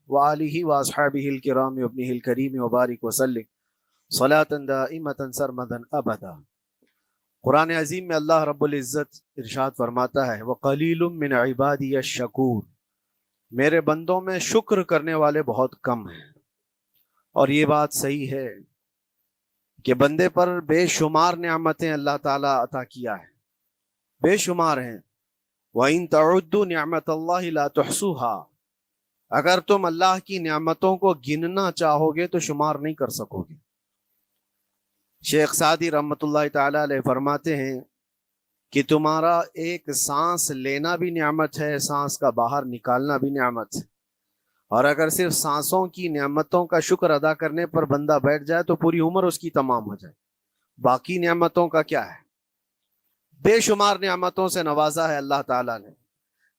وآلہ واصحابہ الکرام وابنہ الکریم وبارک وسلم صلاۃ دائمۃ سرمدا ابدا۔ قرآن عظیم میں اللہ رب العزت ارشاد فرماتا ہے وقلیل من عبادی الشکور، میرے بندوں میں شکر کرنے والے بہت کم ہیں۔ اور یہ بات صحیح ہے کہ بندے پر بے شمار نعمتیں اللہ تعالیٰ عطا کیا ہے، بے شمار ہیں۔ وَإِن تَعُدُّوا نِعْمَتَ اللَّهِ لَا تُحْصُوهَا، اگر تم اللہ کی نعمتوں کو گننا چاہو گے تو شمار نہیں کر سکو گے۔ شیخ سعدی رحمۃ اللہ تعالیٰ علیہ فرماتے ہیں کہ تمہارا ایک سانس لینا بھی نعمت ہے، سانس کا باہر نکالنا بھی نعمت ہے، اور اگر صرف سانسوں کی نعمتوں کا شکر ادا کرنے پر بندہ بیٹھ جائے تو پوری عمر اس کی تمام ہو جائے۔ باقی نعمتوں کا کیا ہے؟ بے شمار نعمتوں سے نوازا ہے اللہ تعالیٰ نے،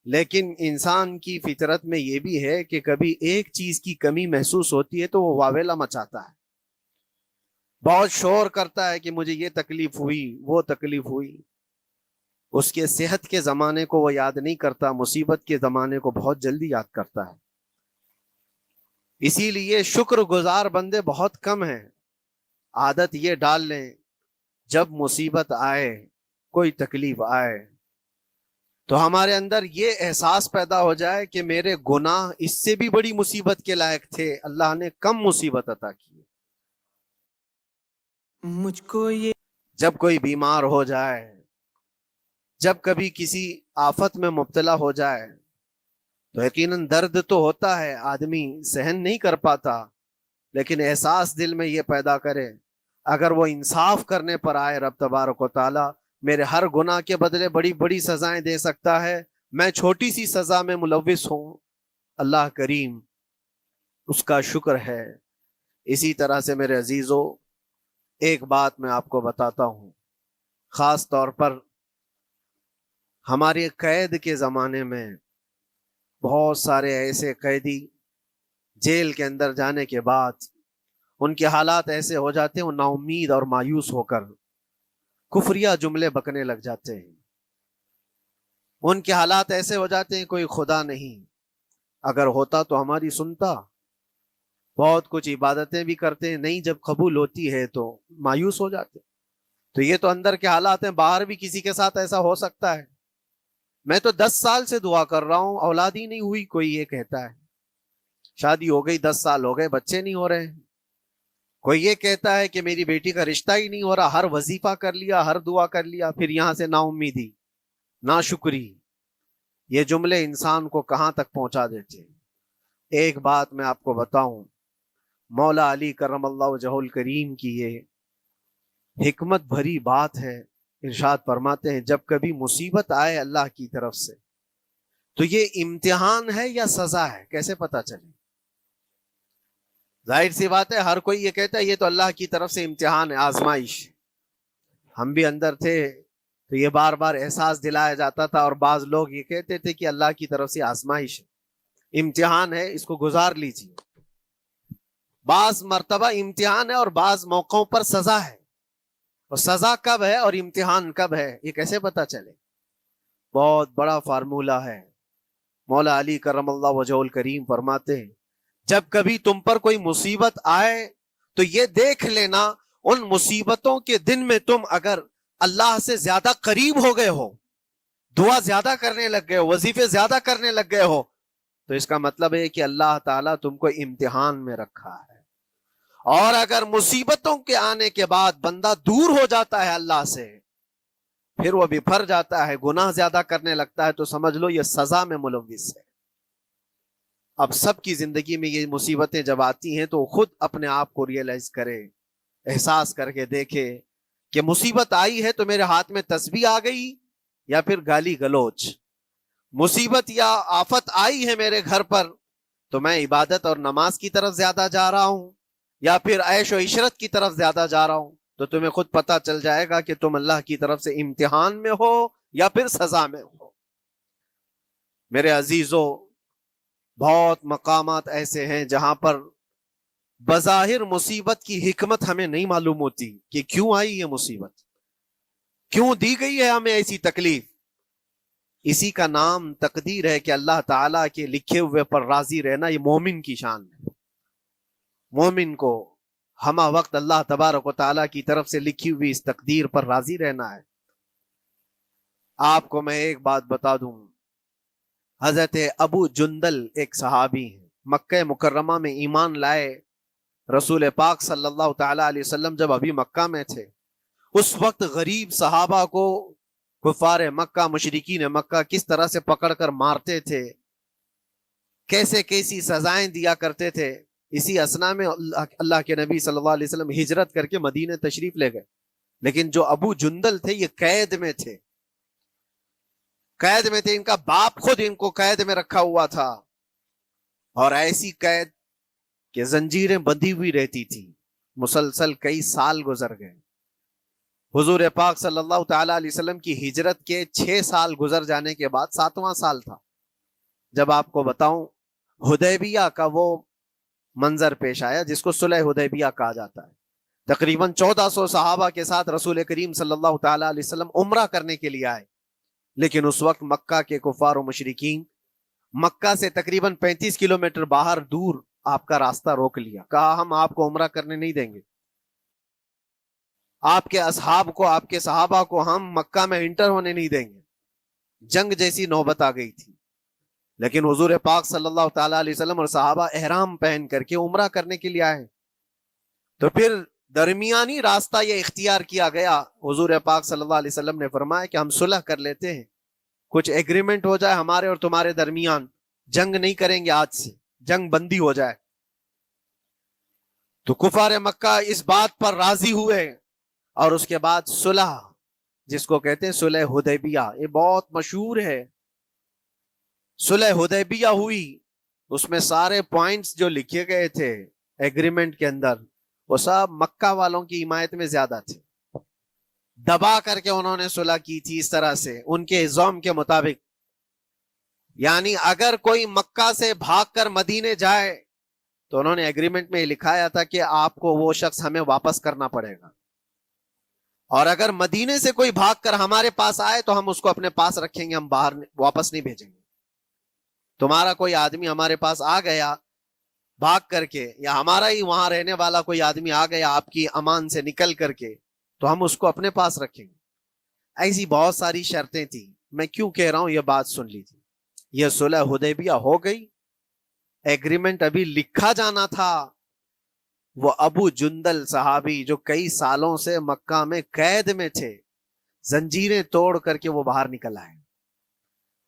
لیکن انسان کی فطرت میں یہ بھی ہے کہ کبھی ایک چیز کی کمی محسوس ہوتی ہے تو وہ واویلا مچاتا ہے، بہت شور کرتا ہے کہ مجھے یہ تکلیف ہوئی، وہ تکلیف ہوئی۔ اس کے صحت کے زمانے کو وہ یاد نہیں کرتا، مصیبت کے زمانے کو بہت جلدی یاد کرتا ہے۔ اسی لیے شکر گزار بندے بہت کم ہیں۔ عادت یہ ڈال لیں، جب مصیبت آئے، کوئی تکلیف آئے، تو ہمارے اندر یہ احساس پیدا ہو جائے کہ میرے گناہ اس سے بھی بڑی مصیبت کے لائق تھے، اللہ نے کم مصیبت عطا کی۔ مجھ کو یہ جب کوئی بیمار ہو جائے، جب کبھی کسی آفت میں مبتلا ہو جائے تو یقیناً درد تو ہوتا ہے، آدمی سہن نہیں کر پاتا، لیکن احساس دل میں یہ پیدا کرے اگر وہ انصاف کرنے پر آئے رب تبارک و تعالی میرے ہر گناہ کے بدلے بڑی بڑی سزائیں دے سکتا ہے، میں چھوٹی سی سزا میں ملوث ہوں، اللہ کریم اس کا شکر ہے۔ اسی طرح سے میرے عزیزو، ایک بات میں آپ کو بتاتا ہوں، خاص طور پر ہمارے قید کے زمانے میں بہت سارے ایسے قیدی جیل کے اندر جانے کے بعد ان کے حالات ایسے ہو جاتے ہیں، وہ نا امید اور مایوس ہو کر کفریہ جملے بکنے لگ جاتے ہیں۔ ان کے حالات ایسے ہو جاتے ہیں کوئی خدا نہیں، اگر ہوتا تو ہماری سنتا، بہت کچھ عبادتیں بھی کرتے ہیں، نہیں جب قبول ہوتی ہے تو مایوس ہو جاتے۔ تو یہ تو اندر کے حالات ہیں، باہر بھی کسی کے ساتھ ایسا ہو سکتا ہے۔ میں تو 10 سال سے دعا کر رہا ہوں، اولاد ہی نہیں ہوئی، کوئی یہ کہتا ہے۔ شادی ہو گئی، 10 سال ہو گئے، بچے نہیں ہو رہے ہیں۔ کوئی یہ کہتا ہے کہ میری بیٹی کا رشتہ ہی نہیں ہو رہا، ہر وظیفہ کر لیا، ہر دعا کر لیا، پھر یہاں سے نا امیدی، نا شکری۔ یہ جملے انسان کو کہاں تک پہنچا دیتے ہیں۔ ایک بات میں آپ کو بتاؤں، مولا علی کرم اللہ وجہہ الکریم کی یہ حکمت بھری بات ہے، ارشاد فرماتے ہیں جب کبھی مصیبت آئے اللہ کی طرف سے تو یہ امتحان ہے یا سزا ہے، کیسے پتا چلے؟ ظاہر سی بات ہے، ہر کوئی یہ کہتا ہے یہ تو اللہ کی طرف سے امتحان ہے، آزمائش۔ ہم بھی اندر تھے تو یہ بار بار احساس دلایا جاتا تھا، اور بعض لوگ یہ کہتے تھے کہ اللہ کی طرف سے آزمائش ہے، امتحان ہے، اس کو گزار لیجیے۔ بعض مرتبہ امتحان ہے اور بعض موقعوں پر سزا ہے، اور سزا کب ہے اور امتحان کب ہے یہ کیسے پتا چلے؟ بہت بڑا فارمولہ ہے۔ مولا علی کرم اللہ وجہہ الکریم فرماتے ہیں جب کبھی تم پر کوئی مصیبت آئے تو یہ دیکھ لینا ان مصیبتوں کے دن میں تم اگر اللہ سے زیادہ قریب ہو گئے ہو، دعا زیادہ کرنے لگ گئے ہو، وظیفے زیادہ کرنے لگ گئے ہو، تو اس کا مطلب ہے کہ اللہ تعالیٰ تم کو امتحان میں رکھا ہے۔ اور اگر مصیبتوں کے آنے کے بعد بندہ دور ہو جاتا ہے اللہ سے، پھر وہ بفر جاتا ہے، گناہ زیادہ کرنے لگتا ہے، تو سمجھ لو یہ سزا میں ملوث ہے۔ اب سب کی زندگی میں یہ مصیبتیں جب آتی ہیں تو خود اپنے آپ کو ریئلائز کرے، احساس کر کے دیکھے کہ مصیبت آئی ہے تو میرے ہاتھ میں تسبیح آ گئی یا پھر گالی گلوچ، مصیبت یا آفت آئی ہے میرے گھر پر تو میں عبادت اور نماز کی طرف زیادہ جا رہا ہوں یا پھر عیش و عشرت کی طرف زیادہ جا رہا ہوں، تو تمہیں خود پتہ چل جائے گا کہ تم اللہ کی طرف سے امتحان میں ہو یا پھر سزا میں ہو۔ میرے عزیزو، بہت مقامات ایسے ہیں جہاں پر بظاہر مصیبت کی حکمت ہمیں نہیں معلوم ہوتی کہ کیوں آئی یہ مصیبت، کیوں دی گئی ہے ہمیں ایسی تکلیف، اسی کا نام تقدیر ہے کہ اللہ تعالیٰ کے لکھے ہوئے پر راضی رہنا یہ مومن کی شان ہے. مومن کو ہمہ وقت اللہ تبارک و تعالیٰ کی طرف سے لکھی ہوئی اس تقدیر پر راضی رہنا ہے. آپ کو میں ایک بات بتا دوں، حضرت ابو جندل ایک صحابی ہیں، مکہ مکرمہ میں ایمان لائے. رسول پاک صلی اللہ تعالیٰ علیہ وسلم جب ابھی مکہ میں تھے، اس وقت غریب صحابہ کو کفار مکہ، مشرکین مکہ کس طرح سے پکڑ کر مارتے تھے، کیسے کیسی سزائیں دیا کرتے تھے. اسی اسنا میں اللہ کے نبی صلی اللہ علیہ وسلم ہجرت کر کے مدینہ تشریف لے گئے. لیکن جو ابو جندل تھے یہ قید میں تھے، قید میں تھے. ان کا باپ خود ان کو قید میں رکھا ہوا تھا، اور ایسی قید کہ زنجیریں بندھی ہوئی رہتی تھی. مسلسل کئی سال گزر گئے. حضور پاک صلی اللہ تعالی علیہ وسلم کی ہجرت کے 6 سال گزر جانے کے بعد 7واں سال تھا جب آپ کو بتاؤں حدیبیہ کا وہ منظر پیش آیا جس کو صلح حدیبیہ کہا جاتا ہے. تقریباً 1400 صحابہ کے ساتھ رسول کریم صلی اللہ تعالی علیہ وسلم عمرہ کرنے کے لیے آئے. لیکن اس وقت مکہ کے کفار و مشرکین مکہ سے تقریباً 35 کلومیٹر باہر دور آپ کا راستہ روک لیا. کہا ہم آپ کو عمرہ کرنے نہیں دیں گے، آپ کے اصحاب کو، آپ کے صحابہ کو ہم مکہ میں انٹر ہونے نہیں دیں گے. جنگ جیسی نوبت آ گئی تھی. لیکن حضور پاک صلی اللہ تعالی علیہ وسلم اور صحابہ احرام پہن کر کے عمرہ کرنے کے لیے آئے. تو پھر درمیانی راستہ یہ اختیار کیا گیا. حضور پاک صلی اللہ علیہ وسلم نے فرمایا کہ ہم صلح کر لیتے ہیں، کچھ ایگریمنٹ ہو جائے ہمارے اور تمہارے درمیان، جنگ نہیں کریں گے، آج سے جنگ بندی ہو جائے. تو کفار مکہ اس بات پر راضی ہوئے، اور اس کے بعد صلح، جس کو کہتے ہیں صلح حدیبیہ، یہ بہت مشہور ہے. صلح حدیبیہ ہوئی، اس میں سارے پوائنٹس جو لکھے گئے تھے ایگریمنٹ کے اندر وہ سب مکہ والوں کی حمایت میں زیادہ تھے. دبا کر کے انہوں نے صلح کی تھی اس طرح سے ان کے الزام کے مطابق. یعنی اگر کوئی مکہ سے بھاگ کر مدینے جائے تو انہوں نے ایگریمنٹ میں لکھایا تھا کہ آپ کو وہ شخص ہمیں واپس کرنا پڑے گا، اور اگر مدینے سے کوئی بھاگ کر ہمارے پاس آئے تو ہم اس کو اپنے پاس رکھیں گے، ہم باہر واپس نہیں بھیجیں گے. تمہارا کوئی آدمی ہمارے پاس آ گیا بھاگ کر کے، یا ہمارا ہی وہاں رہنے والا کوئی آدمی آ گیا آپ کی امان سے نکل کر کے، تو ہم اس کو اپنے پاس رکھیں گے. ایسی بہت ساری شرطیں تھیں. میں کیوں کہہ رہا ہوں یہ بات سن لیجیے. یہ صلح حدیبیہ ہو گئی، ایگریمنٹ ابھی لکھا جانا تھا. وہ ابو جندل صحابی جو کئی سالوں سے مکہ میں قید میں تھے، زنجیریں توڑ کر کے وہ باہر نکل آئے.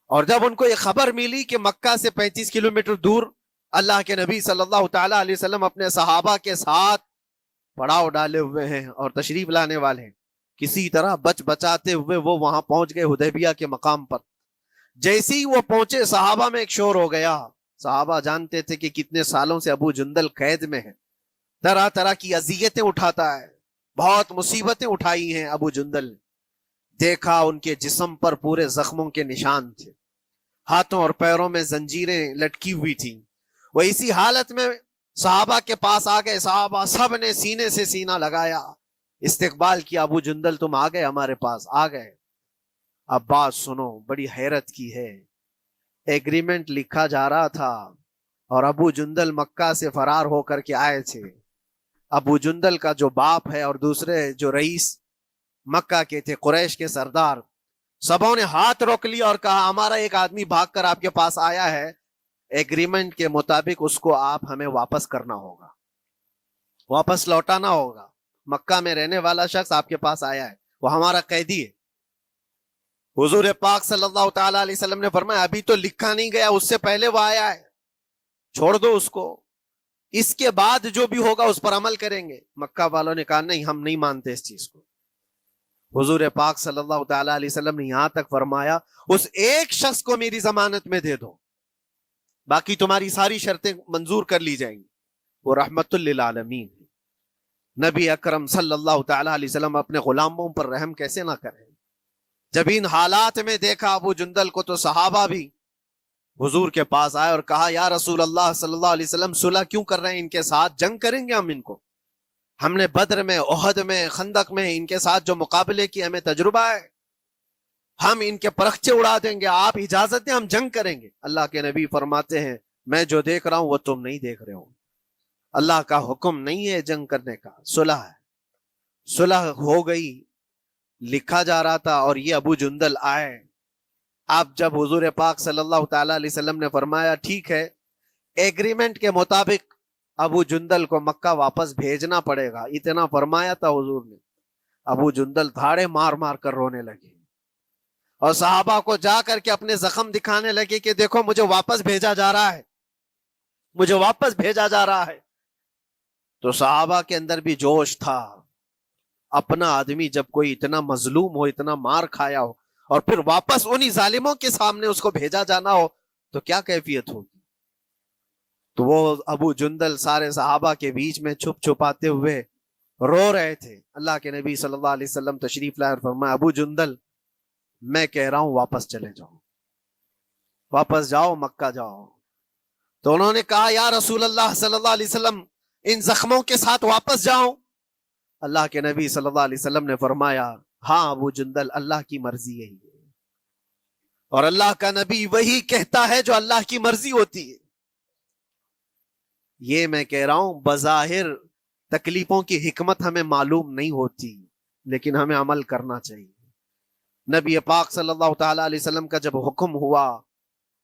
اور جب ان کو یہ خبر ملی کہ مکہ سے 35 کلومیٹر دور اللہ کے نبی صلی اللہ تعالی علیہ وسلم اپنے صحابہ کے ساتھ پڑاؤ ڈالے ہوئے ہیں اور تشریف لانے والے ہیں، کسی طرح بچ بچاتے ہوئے وہ وہاں پہنچ گئے حدیبیہ کے مقام پر. جیسے ہی وہ پہنچے صحابہ میں ایک شور ہو گیا. صحابہ جانتے تھے کہ کتنے سالوں سے ابو جندل قید میں ہے، طرح طرح کی اذیتیں اٹھاتا ہے، بہت مصیبتیں اٹھائی ہیں ابو جندل نے. دیکھا ان کے جسم پر پورے زخموں کے نشان تھے، ہاتھوں اور پیروں میں زنجیریں لٹکی ہوئی تھیں. وہ اسی حالت میں صحابہ کے پاس آ گئے. صحابہ سب نے سینے سے سینہ لگایا، استقبال کیا. ابو جندل تم آ گئے ہمارے پاس، آ گئے. اب بات سنو، بڑی حیرت کی ہے. ایگریمنٹ لکھا جا رہا تھا اور ابو جندل مکہ سے فرار ہو کر کے آئے تھے. ابو جندل کا جو باپ ہے اور دوسرے جو رئیس مکہ کے تھے، قریش کے سردار، سبوں نے ہاتھ روک لیا اور کہا ہمارا ایک آدمی بھاگ کر آپ کے پاس آیا ہے، ایگریمنٹ کے مطابق اس کو آپ ہمیں واپس کرنا ہوگا، واپس لوٹانا ہوگا. مکہ میں رہنے والا شخص آپ کے پاس آیا ہے، وہ ہمارا قیدی ہے. حضور پاک صلی اللہ تعالی علیہ وسلم نے فرمایا ابھی تو لکھا نہیں گیا، اس سے پہلے وہ آیا ہے، چھوڑ دو اس کو، اس کے بعد جو بھی ہوگا اس پر عمل کریں گے. مکہ والوں نے کہا نہیں، ہم نہیں مانتے اس چیز کو. حضور پاک صلی اللہ تعالی علیہ وسلم نے یہاں تک فرمایا اس ایک شخص کو میری ضمانت میں دے دو، باقی تمہاری ساری شرطیں منظور کر لی جائیں گی. وہ رحمت للعالمین نبی اکرم صلی اللہ تعالی علیہ وسلم اپنے غلاموں پر رحم کیسے نہ کریں. جب ان حالات میں دیکھا ابو جندل کو تو صحابہ بھی حضور کے پاس آئے اور کہا یا رسول اللہ صلی اللہ علیہ وسلم صلح کیوں کر رہے ہیں ان کے ساتھ؟ جنگ کریں گے ہم ان کو، ہم نے بدر میں، احد میں، خندق میں ان کے ساتھ جو مقابلے کی ہمیں تجربہ ہے، ہم ان کے پرخچے اڑا دیں گے، آپ اجازت دیں ہم جنگ کریں گے۔ اللہ کے نبی فرماتے ہیں میں جو دیکھ رہا ہوں وہ تم نہیں دیکھ رہے ہو، اللہ کا حکم نہیں ہے جنگ کرنے کا، صلح ہے۔ صلح ہو گئی، لکھا جا رہا تھا، اور یہ ابو جندل آئے۔ آپ جب حضور پاک صلی اللہ تعالی علیہ وسلم نے فرمایا ٹھیک ہے ایگریمنٹ کے مطابق ابو جندل کو مکہ واپس بھیجنا پڑے گا، اتنا فرمایا تھا حضور نے، ابو جندل دھاڑے مار مار کر رونے لگے اور صحابہ کو جا کر کے اپنے زخم دکھانے لگے کہ دیکھو مجھے واپس بھیجا جا رہا ہے، مجھے واپس بھیجا جا رہا ہے۔ تو صحابہ کے اندر بھی جوش تھا، اپنا آدمی جب کوئی اتنا مظلوم ہو، اتنا مار کھایا ہو، اور پھر واپس انہی ظالموں کے سامنے اس کو بھیجا جانا ہو تو کیا کیفیت ہوگی۔ تو وہ ابو جندل سارے صحابہ کے بیچ میں چھپ چھپاتے ہوئے رو رہے تھے۔ اللہ کے نبی صلی اللہ علیہ وسلم تشریف لائے اور فرمایا ابو جندل میں کہہ رہا ہوں واپس چلے جاؤ، واپس جاؤ، مکہ جاؤ۔ تو انہوں نے کہا یا رسول اللہ صلی اللہ علیہ وسلم ان زخموں کے ساتھ واپس جاؤں؟ اللہ کے نبی صلی اللہ علیہ وسلم نے فرمایا ہاں ابو جندل اللہ کی مرضی یہی ہے، اور اللہ کا نبی وہی کہتا ہے جو اللہ کی مرضی ہوتی ہے۔ یہ میں کہہ رہا ہوں بظاہر تکلیفوں کی حکمت ہمیں معلوم نہیں ہوتی، لیکن ہمیں عمل کرنا چاہیے۔ نبی پاک صلی اللہ تعالی علیہ وسلم کا جب حکم ہوا،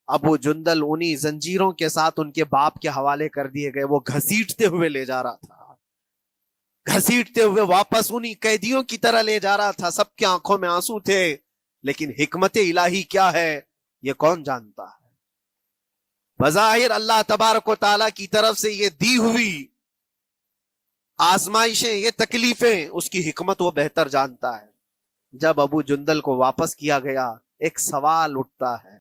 ابو جندل انہی زنجیروں کے ساتھ ان کے باپ کے حوالے کر دیے گئے، وہ گھسیٹتے ہوئے لے جا رہا تھا، گھسیٹتے ہوئے واپس انہی قیدیوں کی طرح لے جا رہا تھا۔ سب کی آنکھوں میں آنسو تھے، لیکن حکمت الہی کیا ہے یہ کون جانتا ہے۔ بظاہر اللہ تبارک و تعالیٰ کی طرف سے یہ دی ہوئی آزمائشیں، یہ تکلیفیں، اس کی حکمت وہ بہتر جانتا ہے۔ جب ابو جندل کو واپس کیا گیا ایک سوال اٹھتا ہے،